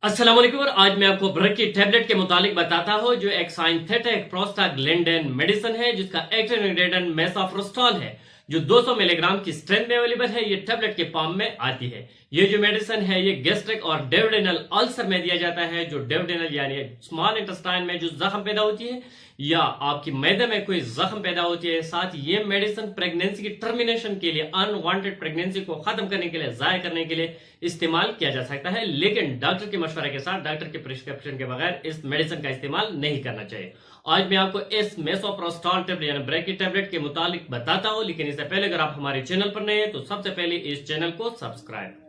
अस्सलाम वालेकुम। और आज मैं आपको ब्रक की टैबलेट के मुतालिक बताता हूँ जो एक साइंथेटिक प्रोस्टाग्लैंडिन मेडिसिन है जिसका एक्टिव इंग्रेडिएंट मेसाफ्रोस्टॉल है जो 200 मिलीग्राम की स्ट्रेंथ में अवेलेबल है। ये टैबलेट के फॉर्म में आती है। ये जो मेडिसिन है ये गैस्ट्रिक और डेवडेनल अल्सर में दिया जाता है। जो डेवडेनल यानी स्मॉल इंटेस्टाइन में जो जख्म पैदा होती है या आपकी मैदे में कोई जख्म पैदा होती है। साथ ये मेडिसिन प्रेगनेंसी की टर्मिनेशन के लिए, अनवांटेड प्रेगनेंसी को खत्म करने के लिए, जाया करने के लिए इस्तेमाल किया जा सकता है, लेकिन डॉक्टर के मशवरे के साथ, डॉक्टर के प्रिस्क्रिप्शन के बगैर इस मेडिसिन का इस्तेमाल नहीं करना चाहिए। आज मैं आपको इस मेसोप्रोस्टॉल टैबलेट यानी ब्रेक की टैबलेट के मुतालिक बताता हूं, लेकिन इससे पहले अगर आप हमारे चैनल पर नए हैं तो सबसे पहले इस चैनल को सब्सक्राइब।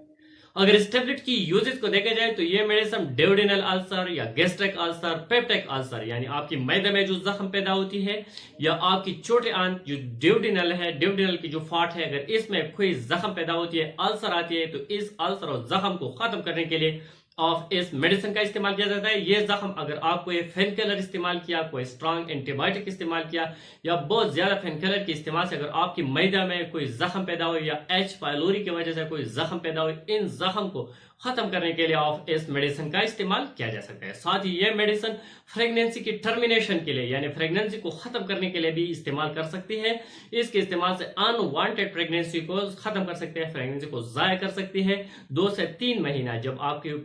अगर इस टैबलेट की यूजेस को देखा जाए तो ये मेडिसिन डेवडेनल अल्सर या गैस्ट्रिक अल्सर, पेप्टिक अल्सर यानी आपकी मैदे में जो जख्म पैदा होती है या आपकी छोटे आंत जो डेवडेनल है, डेवडेनल की जो फाट है, अगर इसमें कोई जख्म पैदा होती है, अल्सर आती है, तो इस अल्सर और जख्म को खत्म करने के लिए ऑफ इस मेडिसिन का इस्तेमाल किया जाता है। ये जख्म अगर आपको ये पेन किलर इस्तेमाल किया, कोई स्ट्रॉन्ग एंटीबायोटिक इस्तेमाल किया या बहुत ज्यादा पेन किलर के इस्तेमाल से अगर आपकी मैदा में कोई जख्म पैदा हो या एच पायलोरी की वजह से कोई जख्म पैदा हो, इन जख्म को खत्म करने के लिए ऑफ इस मेडिसिन का इस्तेमाल किया जा सकता है। साथ ही ये मेडिसिन प्रेगनेंसी की टर्मिनेशन के लिए यानी प्रेगनेंसी को खत्म करने के लिए भी इस्तेमाल कर सकती है। इसके इस्तेमाल से अनवांटेड प्रेगनेंसी को खत्म कर सकते हैं, प्रेगनेंसी को जाया कर सकती है। 2 से 3 महीना जब आपकी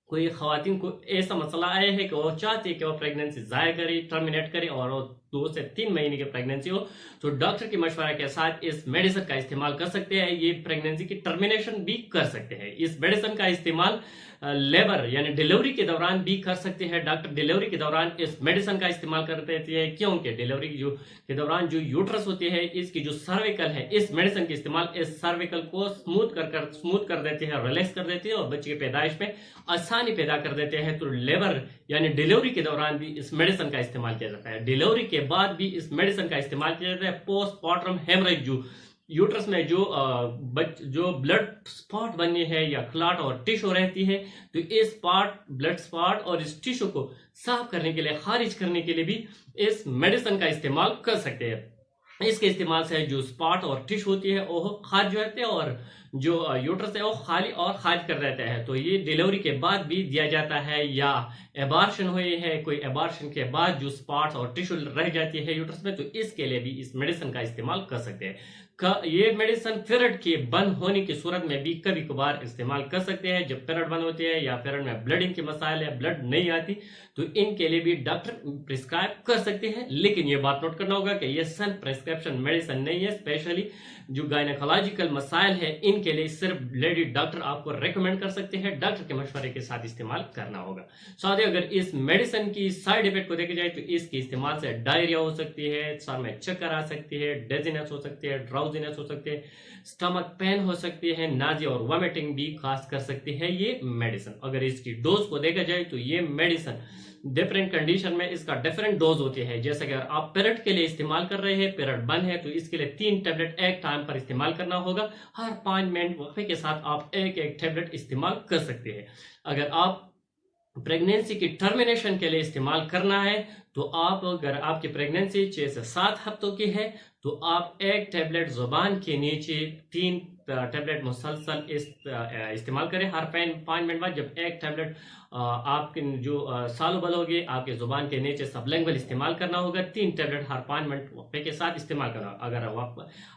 कोई खवातीन को ऐसा मसला आया है कि वो चाहती है कि वो प्रेगनेंसी जाया करे, टर्मिनेट करे और वो 2 से 3 महीने की प्रेगनेंसी हो, तो डॉक्टर की मशवरा के साथ इस मेडिसिन का इस्तेमाल कर सकते हैं। ये प्रेगनेंसी की टर्मिनेशन भी कर सकते हैं। इस मेडिसिन का इस्तेमाल लेबर यानी डिलीवरी के दौरान भी कर सकते हैं। डॉक्टर डिलीवरी के दौरान इस मेडिसिन का इस्तेमाल करते हैं क्योंकि डिलीवरी के दौरान जो यूट्रस होती है, इसकी जो सर्विकल है, इस मेडिसिन के इस्तेमाल इस सर्विकल को स्मूथ कर देते हैं, रिलैक्स कर देते हैं और बच्चे की पैदाइश में आसानी पैदा कर देते हैं। तो लेबर यानी डिलीवरी के दौरान भी इस मेडिसिन का इस्तेमाल किया जाता है। डिलीवरी के बाद भी इस मेडिसिन का इस्तेमाल किया जाता है। पोस्टमार्टम हेमरेज जो यूट्रस में जो ब्लड स्पॉट बनी है या क्लॉट और टिश्यू रहती है, तो इस ब्लड स्पॉट और इस टिश्यू को साफ करने के लिए, खारिज करने के लिए भी इस मेडिसिन का इस्तेमाल कर सकते हैं। इसके इस्तेमाल से जो स्पॉट और टिश्यू होती है वो खारिज हो जाते हैं और जो यूट्रस है वो खाली और खारिज कर देता है। तो ये डिलीवरी के बाद भी दिया जाता है या एबार्शन हुई है, कोई एबार्शन के बाद जो स्पॉट्स और टिश्यू रह जाती है यूट्रस में, तो इसके लिए भी इस मेडिसिन का इस्तेमाल कर सकते हैं। ये मेडिसिन पीरियड के बंद होने की सूरत में भी कभी कभार इस्तेमाल कर सकते हैं। जब पीरियड बंद होती है या पीरियड में ब्लडिंग के मसाइल है, ब्लड नहीं आती, तो इनके लिए भी डॉक्टर प्रिस्क्राइब कर सकते हैं। लेकिन ये बात नोट करना होगा कि ये सन प्रिस्क्रिप्शन मेडिसिन नहीं है। स्पेशली जो गायनेकोलॉजिकल मसाइल है इनके लिए सिर्फ लेडी डॉक्टर आपको रेकमेंड कर सकते हैं। डॉक्टर के मशवरे के साथ इस्तेमाल करना होगा। साथ ही अगर इस मेडिसिन की साइड इफेक्ट को देखा जाए तो इसके इस्तेमाल से डायरिया हो सकती है, सर में चक्कर आ सकती है, डेजीनेस हो सकती है, ड्राउजीनेस हो सकती है, स्टमक पेन हो सकती है, नाजिया और वॉमिटिंग भी खास कर सकती है ये मेडिसिन। अगर इसकी डोज को देखा जाए तो ये मेडिसिन डिफरेंट कंडीशन में इसका डिफरेंट डोज होती है। जैसे अगर आप पीरियड के लिए इस्तेमाल कर रहे हैं, पीरियड बंद है, तो इसके लिए 3 टैबलेट एक टाइम पर इस्तेमाल करना होगा। हर 5 मिनट वक्फे के साथ आप एक टैबलेट इस्तेमाल कर सकते हैं। अगर आप प्रेगनेंसी की टर्मिनेशन के लिए इस्तेमाल करना है तो अगर आपकी प्रेगनेंसी 6 से 7 हफ्तों की है तो आप एक टैबलेट जुबान के नीचे 3 टैबलेट मुसलसल इस्तेमाल करें हर 5 मिनट बाद। जब एक टैबलेट आपके जो सालोबल होगी, आपके जुबान के नीचे सबलिंगुअल इस्तेमाल करना होगा। 3 टैबलेट हर 5 मिनट वक्फे के साथ इस्तेमाल करना।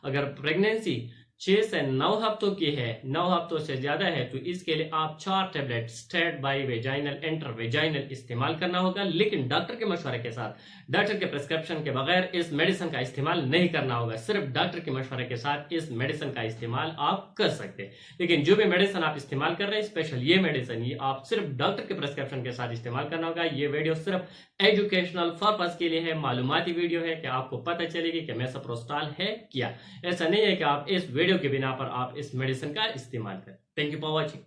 अगर प्रेगनेंसी 6 से 9 हफ्तों की है, 9 हफ्तों से ज्यादा है, तो इसके लिए आप 4 टैबलेट स्ट्रेट बाई वेजाइनल इंटरवेजाइनल इस्तेमाल करना होगा। लेकिन डॉक्टर के मशवरे के साथ, डॉक्टर के प्रिस्क्रिप्शन के बगैर इस मेडिसिन का इस्तेमाल नहीं करना होगा। सिर्फ डॉक्टर के मशवरे के साथ इस मेडिसिन का इस्तेमाल आप कर सकते हैं। लेकिन जो भी मेडिसिन आप इस्तेमाल कर रहे हैं, स्पेशल ये मेडिसिन, ये आप सिर्फ डॉक्टर के प्रिस्क्रिप्शन के साथ इस्तेमाल करना होगा। ये वीडियो सिर्फ एजुकेशनल पर्पस के लिए है, मालूमाती वीडियो है कि आपको पता चलेगी कि मेसोप्रोस्टॉल है क्या। ऐसा नहीं है कि आप इस वीडियो के बिना पर आप इस मेडिसिन का इस्तेमाल करें। Thank you for watching.